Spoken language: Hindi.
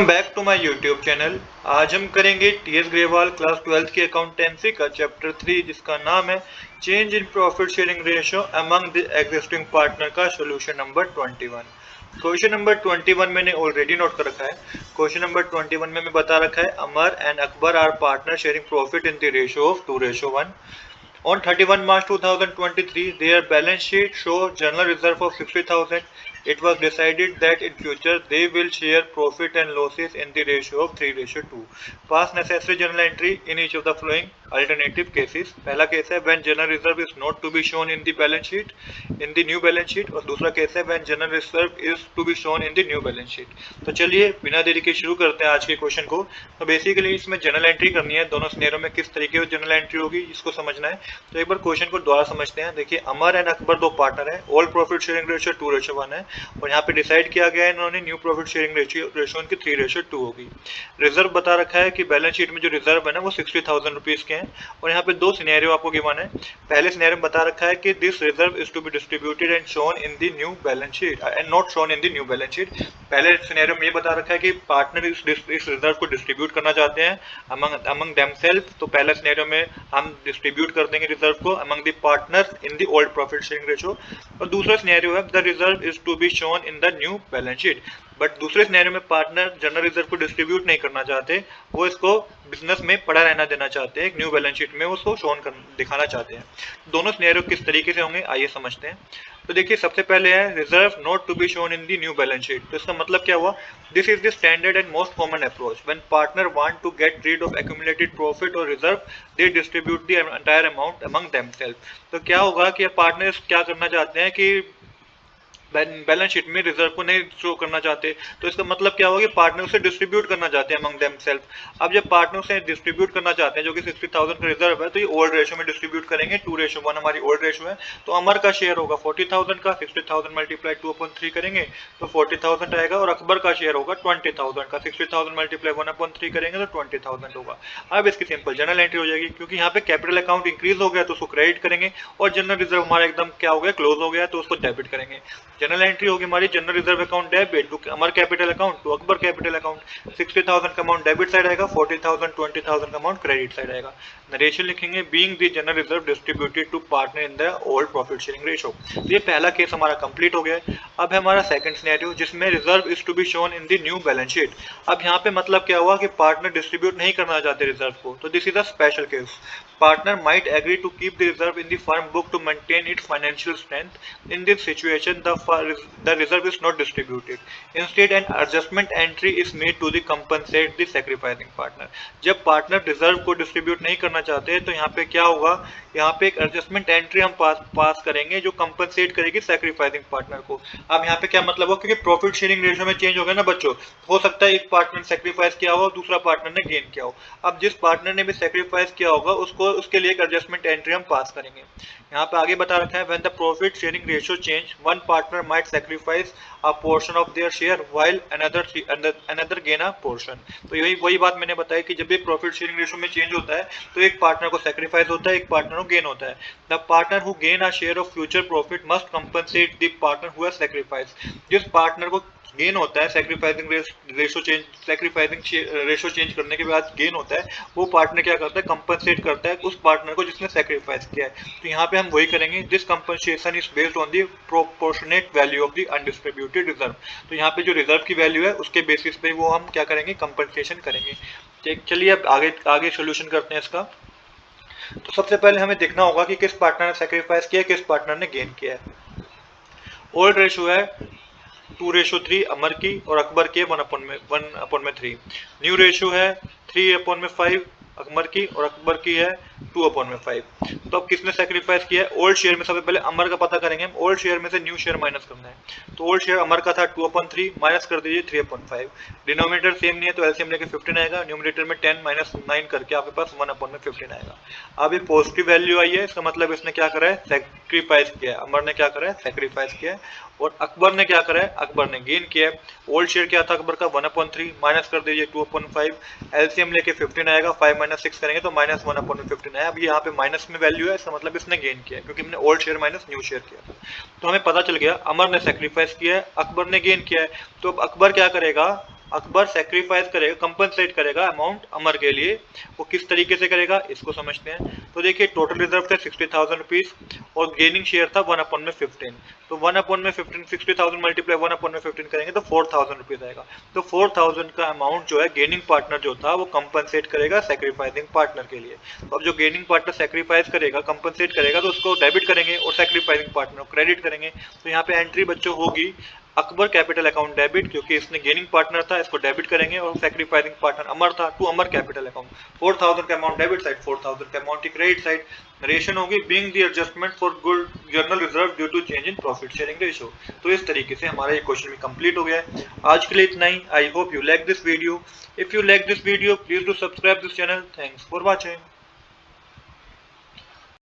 Back to my YouTube channel. आज हम करेंगे टीएस ग्रेवाल क्लास 12th की अकाउंटेंसी का चैप्टर 3 जिसका नाम है change in profit sharing ratio among the existing partner का सॉल्यूशन नंबर 21। क्वेश्चन नंबर 21 मैंने ऑलरेडी नोट कर रखा है। क्वेश्चन नंबर 21 में मैं बता रखा है Amar and Akbar are partner sharing profit in the ratio of 2:1। On 31 March 2023, their balance sheet shows general reserve of 60,000. It was decided that in future they will share profit and losses in the ratio of 3:2. Pass necessary journal entry in each of the following alternative cases. पहला केस है when general reserve is not to be shown in the balance sheet, in the new balance sheet, और दूसरा केस है when general reserve is to be shown in the new balance sheet. तो चलिए बिना देरी के शुरू करते हैं आज के क्वेश्चन को। तो बेसिकली इसमें जनरल एंट्री करनी है, दोनों सिनेरियो में किस तरीके की जनरल एंट्री होगी इसको समझना है। तो एक बार क्वेश्चन को दोबारा समझते हैं। देखिए अमर एंड अकबर दो पार्टनर है, ऑल प्रॉफिट शेयरिंग रेशियो 2:1 है और यहाँ पे डिसाइड किया गया है इन्होंने न्यू प्रॉफिट शेयरिंग रेशियो उनकी 3:2 होगी। रिजर्व बता रखा है कि बैलेंस शीट में जो रिजर्व है ना वो 60,000 रुपीज के हैं और यहाँ पे दो सिनेरियो आपको गिवन है। पहले सिनेरियो में बता रखा है कि this reserve is to be distributed and shown in the new balance sheet and not shown in the new balance sheet. पहले सिनेरियो में ये बता रखा है कि पार्टनर इस रिजर्व को डिस्ट्रीब्यूट करना चाहते हैं अमंग देमसेल्फ। तो पहले सिनेरियो में हम डिस्ट्रीब्यूट कर देंगे रिजर्व को among the partner in the old profit sharing ratio. और दूसरा सिनेरियो है the reserve is to be shown in the new balance sheet. But दूसरे सिनेरियो में पार्टनर जनरल रिजर्व को डिस्ट्रीब्यूट नहीं करना चाहते, वो इसको बिजनेस में पड़ा रहना देना चाहते हैं, न्यू बैलेंस शीट में उसको शोन कर दिखाना चाहते हैं। दोनों सिनेरियो किस तरीके से होंगे आइए समझते हैं। तो देखिए सबसे पहले है reserve not to be shown in the new balance sheet. तो इसका मतलब क्या हुआ, this is the standard and most common approach when partner want to get rid of accumulated profit और reserve they distribute the entire amount among themselves. तो क्या होगा कि पार्टनर्स क्या करना चाहते हैं कि बैलेंस शीट में रिजर्व को नहीं शो करना चाहते। तो इसका मतलब क्या होगा कि पार्टनर से डिस्ट्रीब्यूट करना चाहते हैं अमंग देमसेल्फ। अब जब पार्टनर से डिस्ट्रीब्यूट करना चाहते हैं जो कि 60,000 का रिजर्व है, तो ये ओल्ड रेशियो में डिस्ट्रीब्यूट करेंगे 2:1 हमारी ओल्ड रेशियो है। तो अमर का शेयर होगा 40,000 का, 60,000 मल्टीप्लाई 2/3 करेंगे तो 40,000 आएगा और अकबर का शेयर होगा 20,000 का, 60,000 मल्टीप्लाई 1/3 करेंगे तो 20,000 होगा। अब इसकी सिंपल जनरल एंट्री हो जाएगी क्योंकि यहाँ पे कैपिटल अकाउंट इंक्रीज हो गया तो उसको क्रेडिट करेंगे और जनरल रिजर्व हमारा एकदम क्या हो गया क्लोज हो गया तो उसको डेबिट करेंगे। जनरल एंट्री होगी हमारी general reserve account debit to Amar capital account to Akbar capital account. 60,000 का अमाउंट डेबिट साइड आएगा, 40,000 20,000 का अमाउंट क्रेडिट साइड आएगा। नरेशन लिखेंगे being the general reserve distributed to partner in the old profit sharing ratio. तो ये पहला केस हमारा कंप्लीट हो गया है। अब है हमारा सेकंड सिनेरियो जिसमें reserve is to be shown in the new balance sheet. अब यहाँ पे मतलब क्या हुआ कि पार्टनर डिस्ट्रीब्यूट नहीं करना चाहते रिजर्व को, तो this is a special case. Partner might agree to keep the reserve in the firm book to maintain its financial strength. In this situation, the reserve is not distributed. Instead, an adjustment entry is made to the compensate the sacrificing partner. जब पार्टनर रिजर्व को डिस्ट्रीब्यूट नहीं करना चाहते तो यहाँ पे क्या होगा, यहाँ पे एक एडजस्टमेंट एंट्री हम पास करेंगे जो कंपनसेट करेगी सैक्रिफाइसिंग पार्टनर को। अब यहाँ पे क्या मतलब हो, क्योंकि प्रॉफिट शेयरिंग रेशियो में चेंज हो गया ना बच्चों, हो सकता है एक पार्टनर सैक्रिफाइस किया हो दूसरा पार्टनर ने गेन किया हो। अब जिस पार्टनर ने भी सैक्रिफाइस किया होगा उसको उसके लिए एक एडजस्टमेंट एंट्री हम पास करेंगे। यहाँ पे आगे बता रखा है when the profit sharing ratio change one partner might sacrifice a portion of their share while another gain a portion. तो यही वही बात मैंने बताई कि जब भी प्रॉफिट शेयरिंग रेशियो में चेंज होता है तो एक पार्टनर को सैक्रिफाइस होता है, एक पार्टनर को गेन होता है। The partner who gain a share of future profit must compensate the partner who has sacrifice. जिस पार्टनर को गेन होता है सैक्रिफाइसिंग रेशो चेंज करने के बाद गेन होता है, वो पार्टनर क्या करता है कंपनसेट करता है उस पार्टनर को जिसने सैक्रिफाइस किया है। तो यहाँ पे हम वही करेंगे, this compensation is based on the proportionate value of the undistributed reserve. तो यहाँ पे जो रिजर्व की वैल्यू है उसके बेसिस पे वो हम क्या करेंगे कंपनसेशन करेंगे। चलिए अब आगे आगे सोल्यूशन करते हैं इसका। तो सबसे पहले हमें देखना होगा कि किस पार्टनर ने सैक्रिफाइस किया किस पार्टनर ने गेन किया है। ओल्ड रेशो है 2:3 अमर की और अकबर की 1/3। न्यू रेशियो है 3/5 अकबर की और अकबर की है 2/5। तो अब किसने सैक्रिफाइस किया है, ओल्ड शेयर में सबसे पहले अमर का पता करेंगे हम। ओल्ड शेयर में से न्यू शेयर माइनस करना है। तो ओल्ड शेयर अमर का था 2/3 माइनस कर दीजिए 3/5। डिनोमिनेटर सेम नहीं है तो एलसीएम लेके 15 आएगा, न्यूमरेटर में 10 माइनस 9 करके आपके पास 1/15 आएगा। अब ये पॉजिटिव वैल्यू आई है, इसका मतलब इसने क्या करा है सैक्रिफाइस किया है। अमर ने क्या करा है सैक्रिफाइस किया है और अकबर ने क्या करा है अकबर ने गेन किया है। ओल्ड शेयर क्या था अकबर का 1/3 माइनस कर दीजिए 2/5, एलसीएम लेके 15 आएगा, 5 माइनस 6 करेंगे तो माइनस 1/15 आया। अब यहाँ पे माइनस में वैल्यू है, इसका मतलब इसने गेन किया है क्योंकि हमने old share minus new share किया था। तो हमें पता चल गया अमर ने सैक्रिफाइस किया है अकबर ने गेन किया है। तो अब अकबर क्या करेगा, अकबर सेक्रीफाइस करेगा, कंपनसेट करेगा अमाउंट अमर के लिए। वो किस तरीके से करेगा इसको समझते हैं। तो देखिए टोटल रिजर्व थे 60,000 रुपीज और गेनिंग शेयर था 1/15। तो 1/15 60,000 मल्टीप्लाई 1/15 करेंगे तो 4,000 रुपीज आएगा। तो 4,000 का अमाउंट जो है गेनिंग पार्टनर जो था वो कंपनसेट करेगा सेक्रीफाइसिंग पार्टनर के लिए। तो अब जो गेनिंग पार्टनर सेक्रीफाइस करेगा, कंपनसेट करेगा, तो उसको डेबिट करेंगे और सेक्रीफाइसिंग पार्टनर को क्रेडिट करेंगे। तो यहाँ पे एंट्री बच्चों होगी अकबर कैपिटल अकाउंट डेबिट, क्योंकि इसने गेनिंग पार्टनर था, इसको डेबिट करेंगे, और सेक्रीफाइसिंग पार्टनर अमर था, टू अमर कैपिटल अकाउंट। 4,000 का अमाउंट डेबिट साइड, 4,000 का अमाउंट क्रेडिट साइड। रेशन होगी being the adjustment for good general reserve due to change in profit sharing ratio. तो इस तरीके से हमारा ये क्वेश्चन भी कंप्लीट हो गया है। आज के लिए इतना ही। I hope you like this video. If you like this video please do subscribe this channel. Thanks for watching.